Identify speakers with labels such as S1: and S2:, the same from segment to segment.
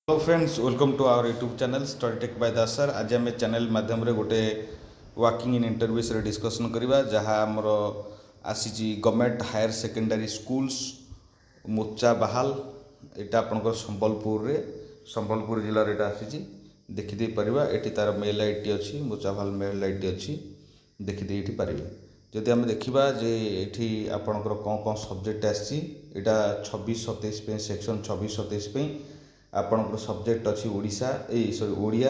S1: Hello friends, welcome to our YouTube channel study tech by Das sir. आज आम channel माध्यम गोटे वर्किंग इन इंटरव्यू से डिस्कसन करवा जहाँ आमर आसी गवर्नमेंट हायर सेकेंडरी स्कूल्स मोचा बाहाल यहाँ आपंकर संबलपुर जिलार यहाँ आसी देखीदे पार। ये तार मेल आईटी अच्छी मोचा बाहाल मेल आईटी अच्छी देखीदे ये पारे। जदि आम देखा जे ये आपंकर कौन कौन सब्जेक्ट आसी 26-27 सेक्शन 26-27 आपणकर सब्जेक्ट अच्छी Odisha Odia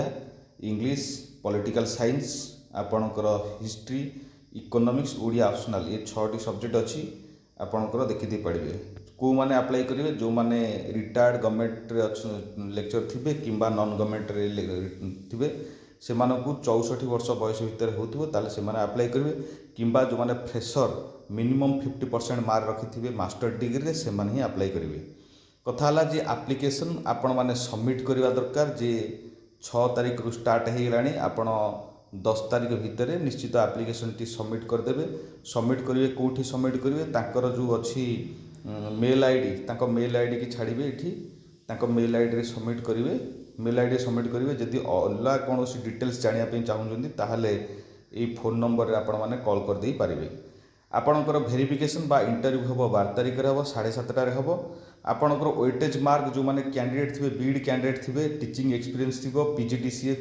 S1: English political science आपणकर हिस्ट्री इकोनॉमिक्स ओडिया ऑप्शनल ये 6टी सब्जेक्ट अच्छी आपणकर देखीदे पारे। को मैंने अप्लाई करेंगे जो मैंने रिटायर्ड गवर्नमेंट लेक्चर थे कि नॉन गवर्नमेंट थे से 64 वर्ष बयस भितर होता से अप्लाई करेंगे कि जो मैंने फ्रेशर मिनिमम 50% मार्क रखि थे मास्टर डिग्री से ही अप्लाई करेंगे। कथा है जे आप्लिकेसन आपण मैंने सबमिट करवा दरकार जे 6 तारिख रु स्टार्ट हो गलानी आपण 10 तारिख भितर निश्चित आप्लिकेसन टी सबमिट करदे। सबमिट करेंगे कौटी सबमिट करेंगे तांकर जो अच्छी मेल आईडी मेल आईडी की छाड़े ये मेल आईडी सबमिट करेंगे। मेल आईडी सबमिट करेंगे जदि अलग कौन डिटेल्स जानापी चाहूँगी ताहले ये फोन नंबर आपण मैंने कॉल करदे पारे। आपणकर भेरिफिकेशन बा इंटरव्यू हम 12 तारिख हम 7:30 हम आपणकर वेटेज मार्क जो मैंने कैंडिडेट थे बीड कैंडिडेट थे टीचिंग एक्सपीरियंस थी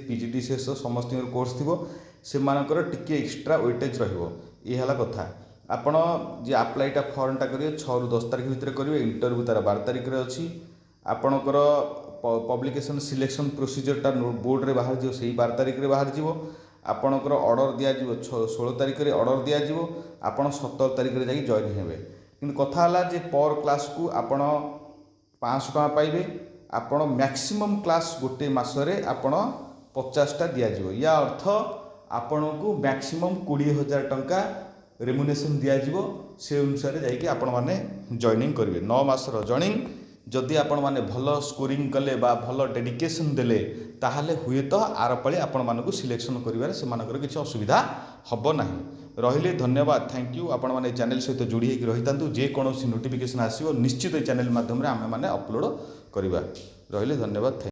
S1: पीजीटीसीएस समस्त कोर्स थी से टिके एक्स्ट्रा वेटेज रहा कथा। आपण जी आप्लाईटा फर्मटा करेंगे 6 ରୁ 10 तारिख भितर करेंगे। इंटरव्यू तार 12 तारिख अच्छी आपणकर पब्लिकेशन सिलेक्शन प्रोसीजरटा बोर्ड रे बाहर जो 12 तारिख रे बाहर जीवो। आपणकर ऑर्डर दिज्व 16 तारिख रे ऑर्डर दिज्व आपड़ 17 तारिख रे जाके जॉइन हेबे। कि कथा है जे पर क्लास को आपण 500 टका पाइबे। आपण मैक्सिमम क्लास गोटे मासरे आपण 50टा दिज्व या अर्थ आपण को मैक्सिमम 20,000 टंका रेमुनेशन दिज्व से अनुसार जाकि आपण माने जॉइनिंग करेंगे। 9 मासर जॉइनिंग जदि आपण माने भल स्कोरिंग कले बा भल डेडिकेशन देले ताहले हुए तो आर पाली आपण मानकु सिलेक्शन करिवार से मानकर किछि असुविधा हबो नाही। रहिले धन्यवाद, थैंक यू। आपण माने चैनल सहित जोड़ी होकर रही था जे कौन नोटिफिकेशन आसीबो निश्चित चैनल माध्यम रे आमे माने अपलोड करिबा। रहिले धन्यवाद।